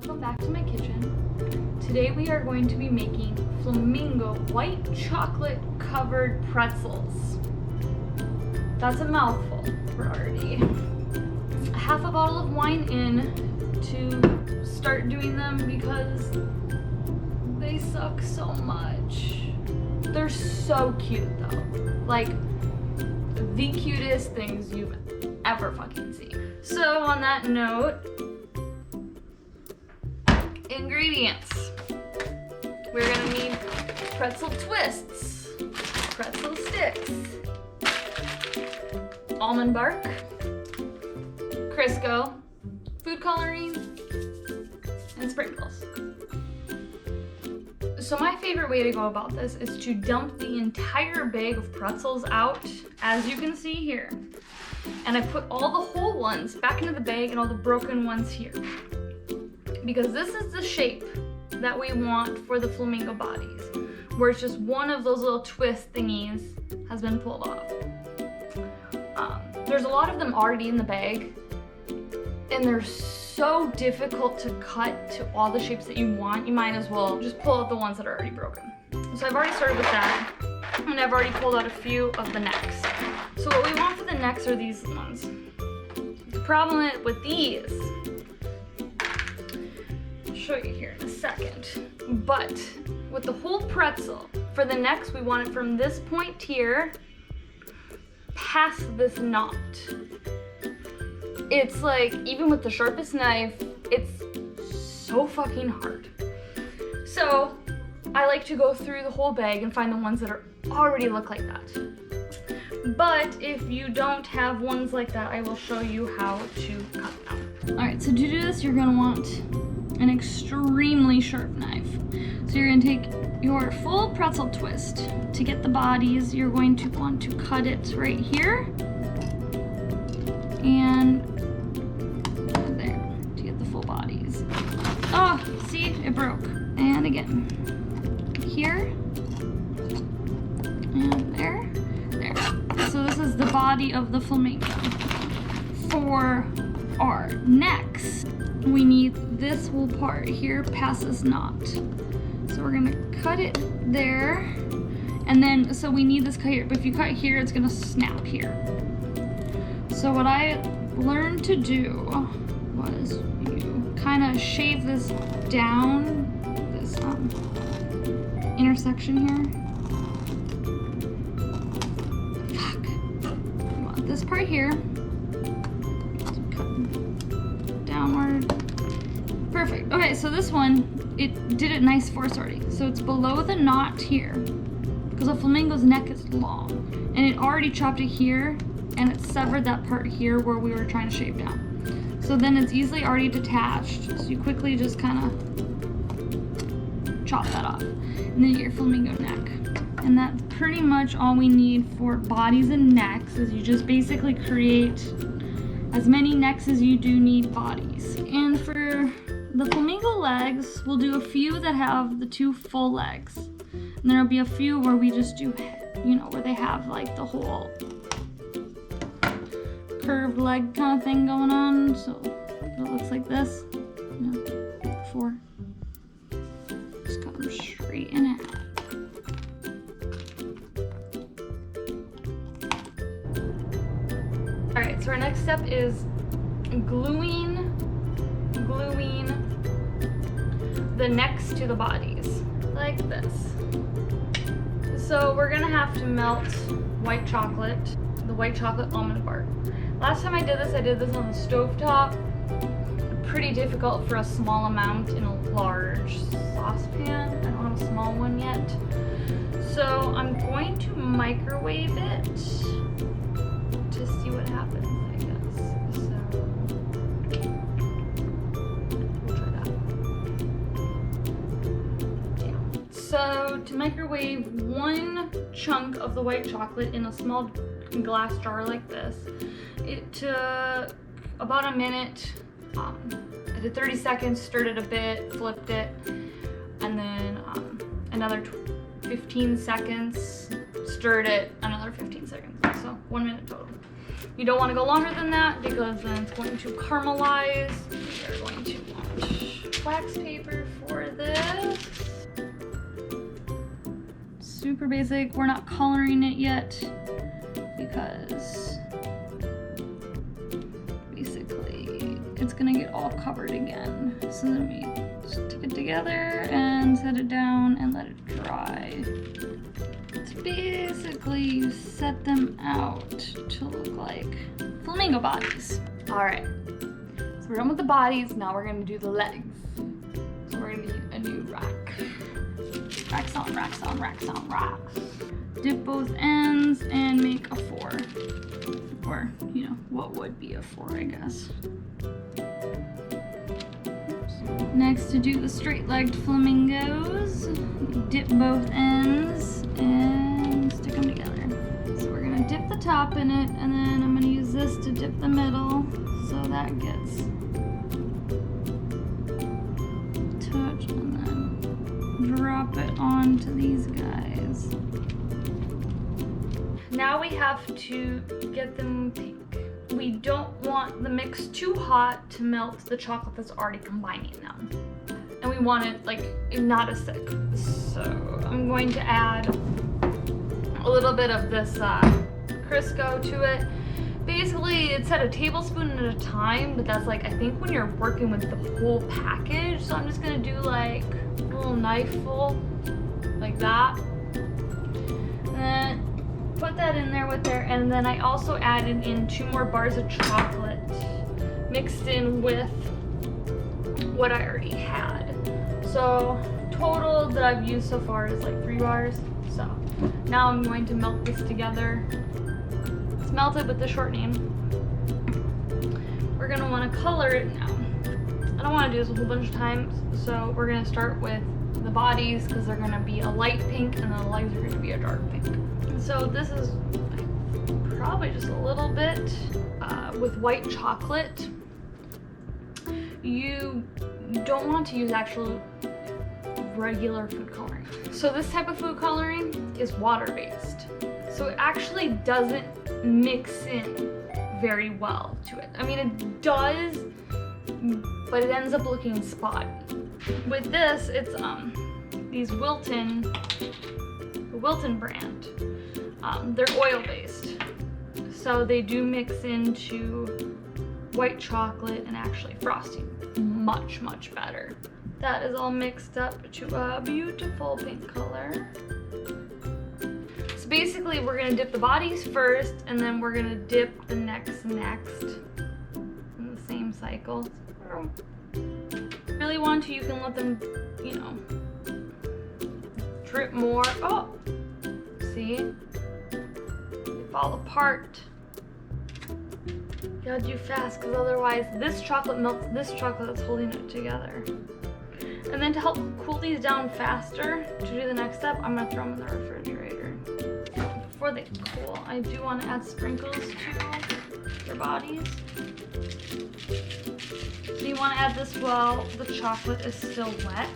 Welcome back to my kitchen. Today we are going to be making flamingo white chocolate covered pretzels. That's a mouthful. We're already half a bottle of wine in to start doing them because they suck so much. They're so cute though. Like the cutest things you've ever fucking seen. So on that note, ingredients. We're gonna need Pretzel Twists, Pretzel Sticks, Almond Bark, Crisco, food coloring, and sprinkles. So my favorite way to go about this is to dump the entire bag of pretzels out, as you can see here. And I put all the whole ones back into the bag and all the broken ones here. Because this is the shape that we want for the flamingo bodies, where it's just one of those little twist thingies has been pulled off. There's a lot of them already in the bag, and they're so difficult to cut to all the shapes that you want. You might as well just pull out the ones that are already broken. So I've already started with that, and I've already pulled out a few of the necks. So what we want for the necks are these ones. The problem with these, I'll show you here in a second, but with the whole pretzel, for the necks we want it from this point here past this knot. It's like, even with the sharpest knife, it's so fucking hard. So I like to go through the whole bag and find the ones that already look like that. But if you don't have ones like that, I will show you how to cut them. All right, so to do this, you're gonna want an extremely sharp knife. So you're gonna take your full pretzel twist. To get the bodies, you're going to want to cut it right here. And there, to get the full bodies. Oh, see, it broke. And again, here, and there. So this is the body of the flamingo. For our necks, we need this whole part here past this knot. So we're gonna cut it there, and then, so we need this cut here, but if you cut here, it's gonna snap here. So what I learned to do was you kind of shave this down, this intersection here. This part here, cut downward. Perfect. Okay, so this one, it did it nice for us already. So it's below the knot here, because a flamingo's neck is long, and it already chopped it here, and it severed that part here where we were trying to shave down. So then it's easily already detached. So you quickly just kind of chop that off, and then you get your flamingo neck. And that's pretty much all we need for bodies and necks, is you just basically create as many necks as you do need bodies. And for the flamingo legs, we'll do a few that have the two full legs. And there'll be a few where we just do, you know, where they have like the whole curved leg kind of thing going on. So it looks like this, you know, before. Just cut them straight in half. Alright, so our next step is gluing the necks to the bodies, like this. So we're gonna have to melt white chocolate, the white chocolate almond bark. Last time I did this on the stovetop. Pretty difficult for a small amount in a large saucepan. I don't have a small one yet. So I'm going to microwave it to see what happens, I guess. So we'll try that. Yeah. So to microwave one chunk of the white chocolate in a small glass jar like this, it took about a minute. I did 30 seconds, stirred it a bit, flipped it, and then another 15 seconds, stirred it, another 15 seconds. So 1 minute total. You don't want to go longer than that because then it's going to caramelize. We are going to want wax paper for this. Super basic. We're not coloring it yet because basically it's gonna get all covered again. So let me stick it together and set it down and let it dry. It's basically you set them out to look like flamingo bodies. All right, so we're done with the bodies. Now we're gonna do the legs. So we're gonna need a new rack. Racks on, racks on, racks on, racks. Dip both ends and make a 4. Or, you know, what would be a 4, I guess. Next, to do the straight-legged flamingos, dip both ends and stick them together. So we're gonna dip the top in it, and then I'm gonna use this to dip the middle, so that gets touch, and then drop it onto these guys. Now we have to get them pink. We don't want the mix too hot to melt the chocolate that's already combining them. And we want it like not as thick. So I'm going to add a little bit of this Crisco to it. Basically it's at a tablespoon at a time, but that's like I think when you're working with the whole package. So I'm just gonna do like a little knifeful like that. And then put that in there with there, and then I also added in 2 more bars of chocolate mixed in with what I already had. So total that I've used so far is like 3 bars. So now I'm going to melt this together. It's melted with the shortening. We're gonna want to color it now. I don't want to do this a whole bunch of times, so we're gonna start with the bodies because they're gonna be a light pink and then the legs are gonna be a dark pink. So this is probably just a little bit with white chocolate. You don't want to use actual regular food coloring. So this type of food coloring is water-based. So it actually doesn't mix in very well to it. I mean, it does, but it ends up looking spotty. With this, it's these Wilton brand. They're oil-based, so they do mix into white chocolate and actually frosting much, much better. That is all mixed up to a beautiful pink color. So basically we're gonna dip the bodies first, and then we're gonna dip the necks next in the same cycle. If you really want to, you can let them, you know, drip more. Oh, see? Fall apart. You gotta do fast because otherwise this chocolate melts this chocolate that's holding it together. And then to help cool these down faster, to do the next step, I'm gonna throw them in the refrigerator. Before they cool, I do want to add sprinkles to your bodies. So you want to add this while the chocolate is still wet.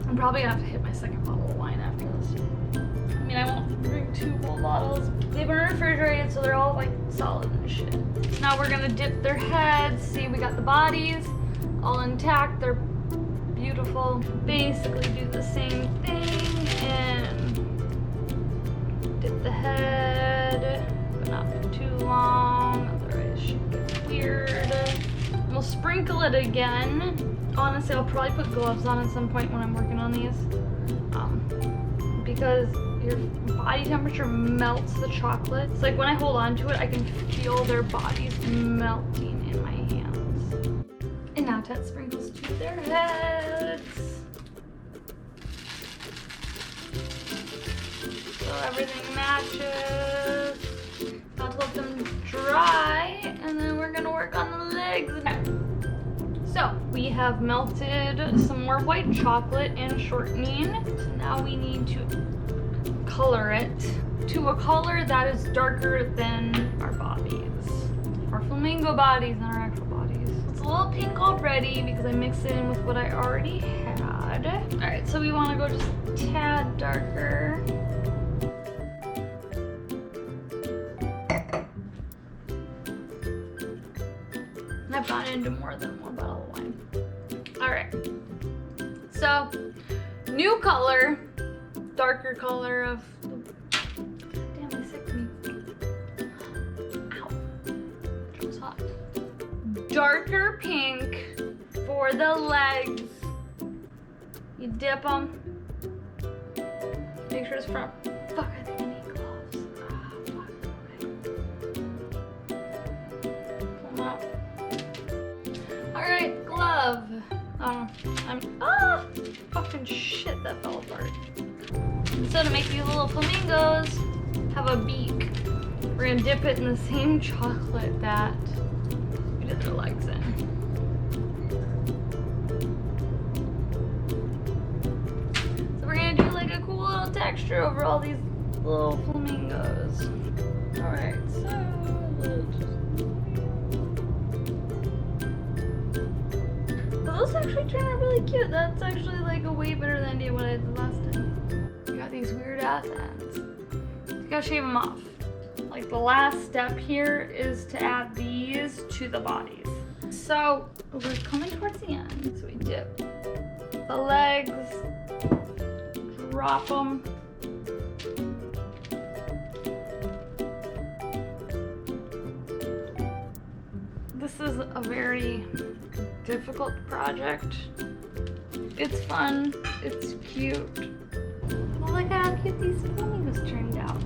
I'm probably gonna have to hit my second bottle of wine after this. I mean, I won't drink 2 whole bottles. They've been refrigerated, so they're all like solid and shit. So now we're gonna dip their heads. See, we got the bodies all intact. They're beautiful. Basically do the same thing and dip the head, but not for too long, otherwise it should get weird. We'll sprinkle it again. Honestly, I'll probably put gloves on at some point when I'm working on these, because your body temperature melts the chocolate. It's like when I hold on to it, I can feel their bodies melting in my hands. And now to add sprinkles to their heads. So everything matches. Now to let them dry, and then we're gonna work on the legs. So we have melted some more white chocolate and shortening. So now we need to color it to a color that is darker than our bodies. Our flamingo bodies and our actual bodies. It's a little pink already because I mixed it in with what I already had. Alright, so we want to go just a tad darker. I've gone into more than one bottle of wine. All right. So, new color, darker color of. Damn, they sick me. Ow. That was hot. Darker pink for the legs. You dip them. Make sure it's from. Fuck, I think I need gloves. Ah, fuck. Okay. Pull them out. Alright, glove. Fucking shit, that fell apart. So to make these little flamingos have a beak, we're gonna dip it in the same chocolate that we did their legs in. So we're gonna do like a cool little texture over all these little flamingos. Alright, so those actually turn out really cute. That's actually like a way better than what I did last time. You got these weird ass ends. You gotta shave them off. Like the last step here is to add these to the bodies. So we're coming towards the end. So we dip the legs, drop them. This is a very difficult project. It's fun, it's cute. Well, look at how cute these flamingos turned out.